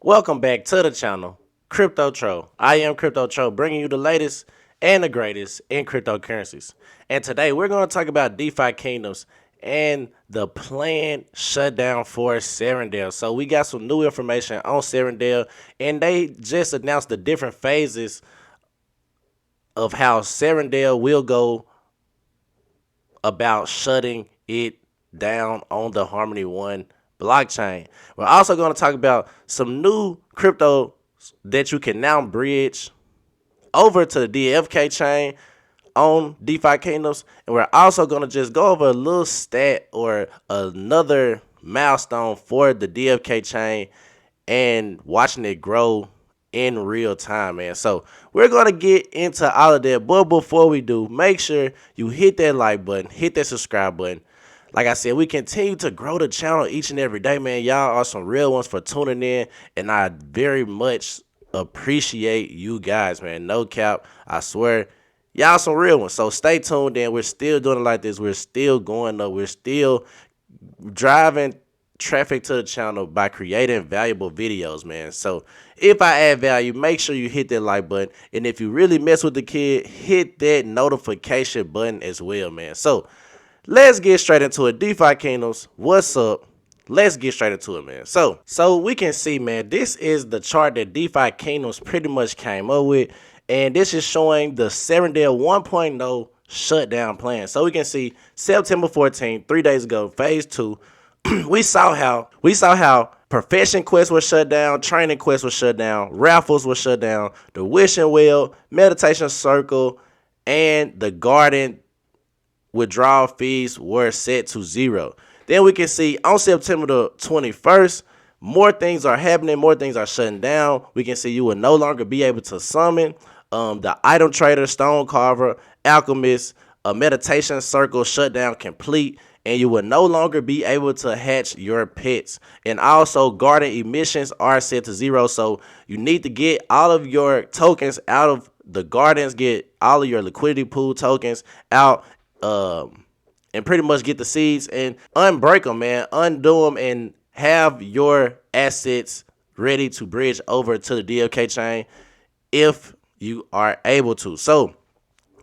Welcome back to the channel, Crypto Troll. I am Crypto Troll, bringing you the latest and the greatest in cryptocurrencies. And today we're going to talk about DeFi kingdoms and the planned shutdown for Serendale. So we got some new information on Serendale, and they just announced the different phases of how Serendale will go about shutting it down on the Harmony One blockchain. We're also going to talk about some new crypto that you can now bridge over to the DFK chain on DeFi Kingdoms. And we're also going to just go over a little stat or another milestone for the DFK chain and watching it grow in real time, man. So we're going to get into all of that. But before we do, make sure you hit that like button, hit that subscribe button. Like I said, we continue to grow the channel each and every day, man. Y'all are some real ones for tuning in, and I very much appreciate you guys, man. No cap, I swear. Y'all some real ones, so stay tuned in. We're still doing it like this. We're still going up. We're still driving traffic to the channel by creating valuable videos, man. So if I add value, make sure you hit that like button. And if you really mess with the kid, hit that notification button as well, man. So let's get straight into it. DeFi Kingdoms, what's up? Let's get straight into it, man. So we can see, man, this is the chart that DeFi Kingdoms pretty much came up with. And this is showing the Serendale 1.0 shutdown plan. So we can see September 14th, 3 days ago, phase 2. we saw how Profession Quest was shut down, Training Quest was shut down, Raffles was shut down, the Wishing Well, Meditation Circle, and the Garden withdrawal fees were set to 0. Then we can see on September the 21st, more things are happening, more things are shutting down. We can see you will no longer be able to summon the Item Trader, Stone Carver, Alchemist, a Meditation Circle shutdown complete, and you will no longer be able to hatch your pets. And also garden emissions are set to 0, so you need to get all of your tokens out of the gardens, get all of your liquidity pool tokens out, and pretty much get the seeds and unbreak them, man. Undo them and have your assets ready to bridge over to the DFK chain if you are able to. So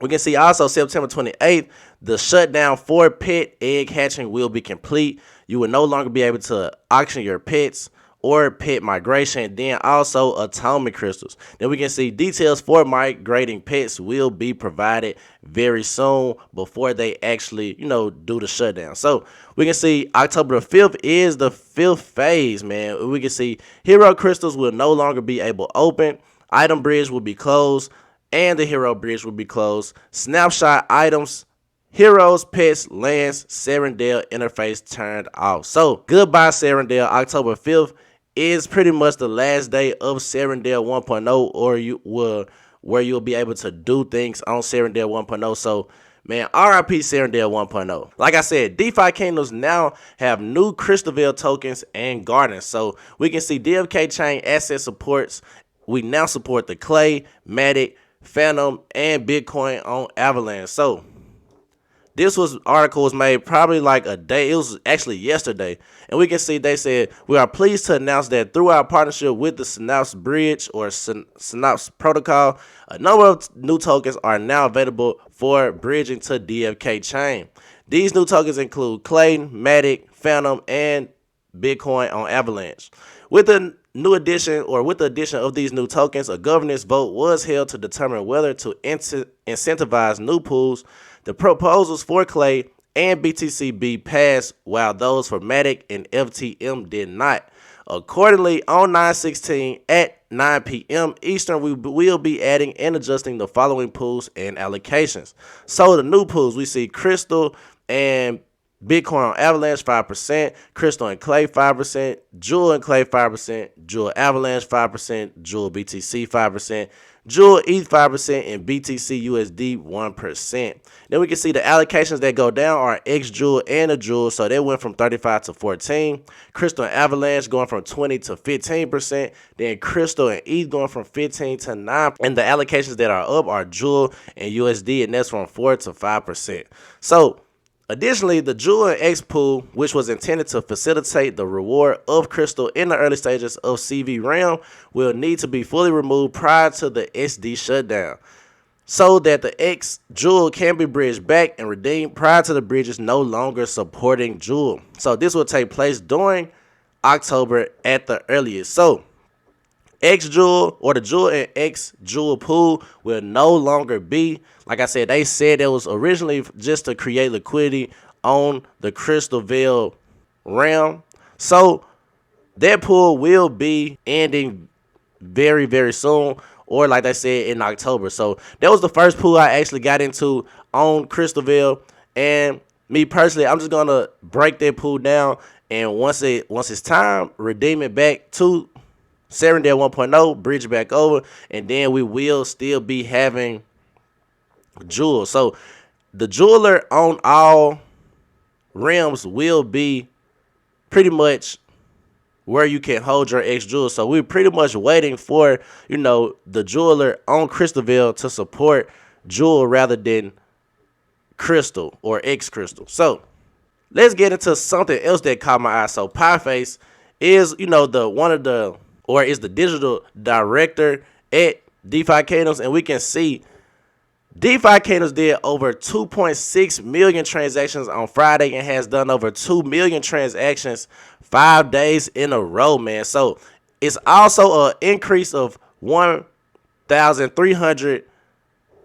we can see also September 28th, the shutdown for pet egg hatching will be complete. You will no longer be able to auction your pets or pet migration, then also atonement crystals. Then we can see details for migrating pets will be provided very soon before they actually, do the shutdown. So we can see October the 5th is the 5th phase, man. We can see hero crystals will no longer be able to open. Item bridge will be closed, and the hero bridge will be closed. Snapshot items, heroes, pets, lands, Serendale interface turned off. So goodbye Serendale. October 5th is pretty much the last day of Serendale 1.0, or where you'll be able to do things on Serendale 1.0. So, man, RIP Serendale 1.0. Like I said, DeFi Kingdoms now have new Crystalville tokens and gardens. So we can see DFK chain asset supports. We now support the Clay, Matic, Phantom, and Bitcoin on Avalanche. So this article was made probably like a day. It was actually yesterday. And we can see they said, we are pleased to announce that through our partnership with the Synapse Bridge or Synapse Protocol, a number of new tokens are now available for bridging to DFK chain. These new tokens include Clay, Matic, Phantom, and Bitcoin on Avalanche. With the addition of these new tokens, a governance vote was held to determine whether to incentivize new pools. The proposals for Clay and BTCB passed, while those for Matic and FTM did not. Accordingly, on 9/16 at 9 p.m. Eastern, we will be adding and adjusting the following pools and allocations. So the new pools, we see Crystal and Bitcoin on Avalanche 5%, Crystal and Clay 5%, Jewel and Clay 5%, Jewel Avalanche 5%, Jewel BTC 5%, Jewel ETH 5%, and BTC USD 1%. Then we can see the allocations that go down are X Jewel and a Jewel, so they went from 35 to 14. Crystal and Avalanche going from 20 to 15%. Then Crystal and ETH going from 15 to 9. And the allocations that are up are Jewel and USD, and that's from 4 to 5%. So Additionally, the Jewel and X pool, which was intended to facilitate the reward of Crystal in the early stages of CV realm, will need to be fully removed prior to the SD shutdown, so that the X Jewel can be bridged back and redeemed prior to the bridges no longer supporting Jewel. So this will take place during October at the earliest. So X Jewel or the Jewel and X Jewel pool will no longer be. Like I said, they said it was originally just to create liquidity on the Crystalville realm. So that pool will be ending very, very soon, or like they said, in October. So that was the first pool I actually got into on Crystalville. And me personally, I'm just gonna break that pool down, and once it's time, redeem it back to Serendale 1.0, bridge it back over, and then we will still be having Jewel. So the jeweler on all realms will be pretty much where you can hold your X Jewel. So we're pretty much waiting for, the jeweler on Crystalville to support Jewel rather than Crystal or X Crystal. So let's get into something else that caught my eye. So Pieface is, is the digital director at DeFi Kingdoms, and we can see DeFi Kingdoms did over 2.6 million transactions on Friday and has done over 2 million transactions 5 days in a row, man. So it's also an increase of 1,300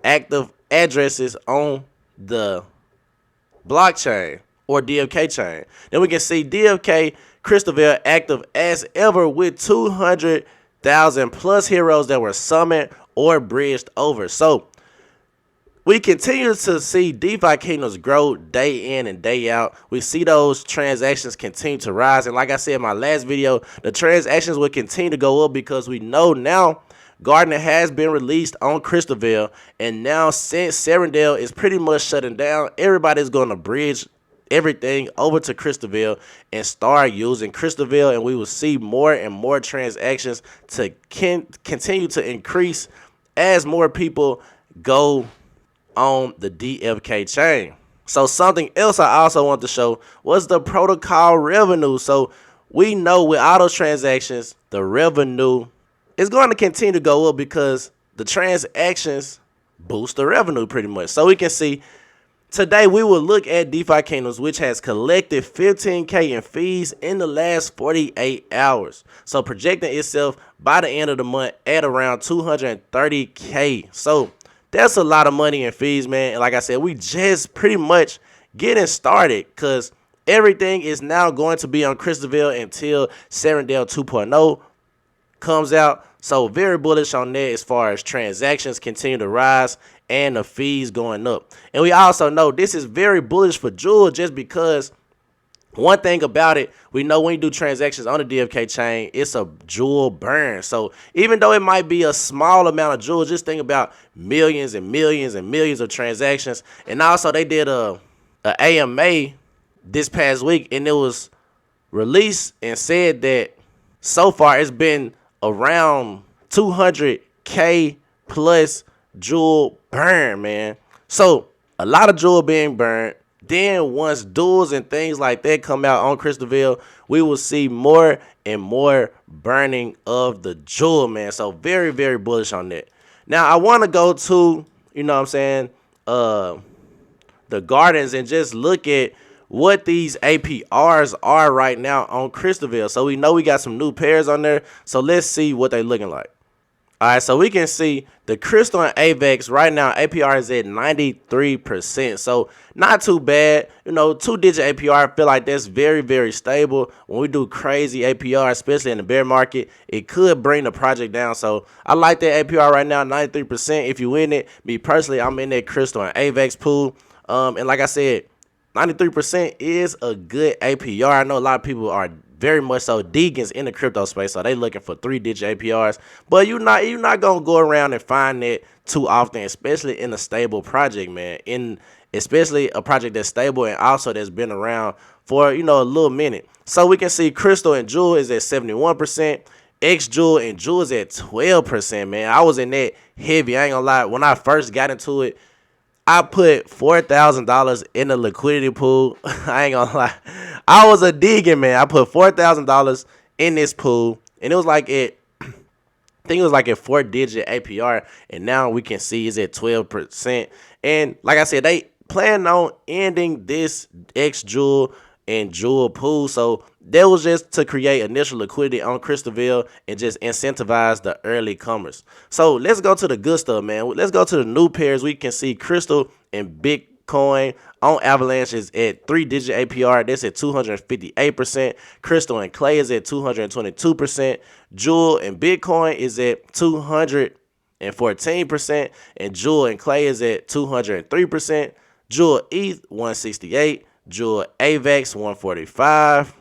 active addresses on the blockchain or DFK chain. Then we can see DFK Crystalville active as ever with 200,000 plus heroes that were summoned or bridged over. So we continue to see DeFi Kingdoms grow day in and day out. We see those transactions continue to rise. And like I said in my last video, the transactions will continue to go up because we know now Gardener has been released on Crystalville. And now since Serendale is pretty much shutting down, everybody's going to bridge everything over to Crystalville and start using Crystalville. And we will see more and more transactions to continue to increase as more people go on the DFK chain. So something else I also want to show was the protocol revenue. So we know with all those transactions, the revenue is going to continue to go up because the transactions boost the revenue pretty much. So we can see today we will look at DeFi Kingdoms, which has collected 15K in fees in the last 48 hours. So projecting itself by the end of the month at around 230K. So that's a lot of money in fees, man. And like I said, we just pretty much getting started because everything is now going to be on Crystalville until Serendale 2.0 comes out. So very bullish on that as far as transactions continue to rise and the fees going up. And we also know this is very bullish for Jewel just because one thing about it, we know when you do transactions on the DFK chain, it's a Jewel burn. So even though it might be a small amount of Jewel, just think about millions and millions and millions of transactions. And also they did a AMA this past week, and it was released and said that so far it's been around 200K plus Jewel burn, man. So a lot of Jewel being burned. Then once duels and things like that come out on Crystalville, we will see more and more burning of the Jewel, man. So very, very bullish on that. Now I want to go to, the gardens and just look at what these APRs are right now on Crystalville. So we know we got some new pairs on there. So let's see what they're looking like. All right, so we can see the Crystal and AVAX right now, APR is at 93%. So not too bad. 2-digit APR, I feel like that's very, very stable. When we do crazy APR, especially in the bear market, it could bring the project down. So I like that APR right now, 93%. If you win it, me personally, I'm in that Crystal and AVAX pool. And like I said, 93% is a good APR. I know a lot of people are very much so deacons in the crypto space, so they looking for 3-digit APRs. But you're not gonna go around and find that too often, especially in a stable project, man. Especially a project that's stable and also that's been around for a little minute. So we can see Crystal and Jewel is at 71%, X Jewel and Jewel is at 12%, man. I was in that heavy. I ain't gonna lie. When I first got into it, I put $4,000 in the liquidity pool. I ain't gonna lie. I was a digging, man. I put $4,000 in this pool, and it was like I think it was like a 4-digit APR, and now we can see it's at 12%. And like I said, they plan on ending this X Jewel and Jewel pool. So that was just to create initial liquidity on Crystalville and just incentivize the early comers. So let's go to the good stuff, man. Let's go to the new pairs. We can see Crystal and Bitcoin on Avalanche is at 3-digit APR. That's at 258%. Crystal and Clay is at 222%. Jewel and Bitcoin is at 214%. And Jewel and Clay is at 203%. Jewel ETH 168. Jewel AVAX 145.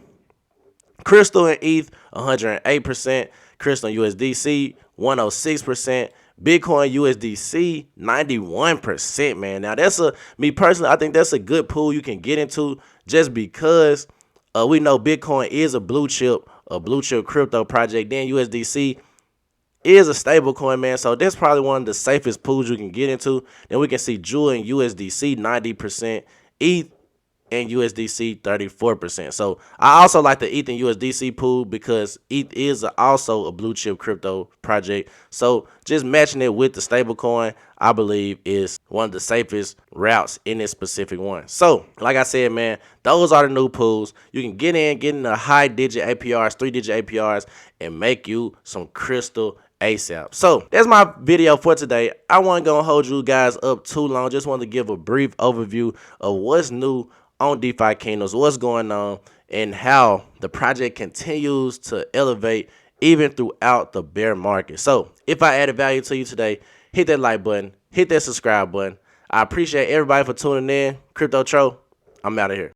Crystal and ETH 108%. Crystal and USDC 106%. Bitcoin USDC 91%, man. Now that's me personally, I think that's a good pool you can get into just because we know Bitcoin is a blue chip crypto project. Then USDC is a stable coin, man. So that's probably one of the safest pools you can get into. Then we can see Jewel and USDC 90%, ETH and USDC 34%. So I also like the ETH and USDC pool because ETH is also a blue chip crypto project. So just matching it with the stable coin, I believe, is one of the safest routes in this specific one. So like I said, man, those are the new pools. You can get in the high digit APRs, 3-digit APRs, and make you some crystal ASAP. So that's my video for today. I wasn't gonna hold you guys up too long. Just wanted to give a brief overview of what's new on DeFi Kingdoms, what's going on, and how the project continues to elevate even throughout the bear market. So if I added value to you today, hit that like button, hit that subscribe button. I appreciate everybody for tuning in. Crypto Tro, I'm out of here.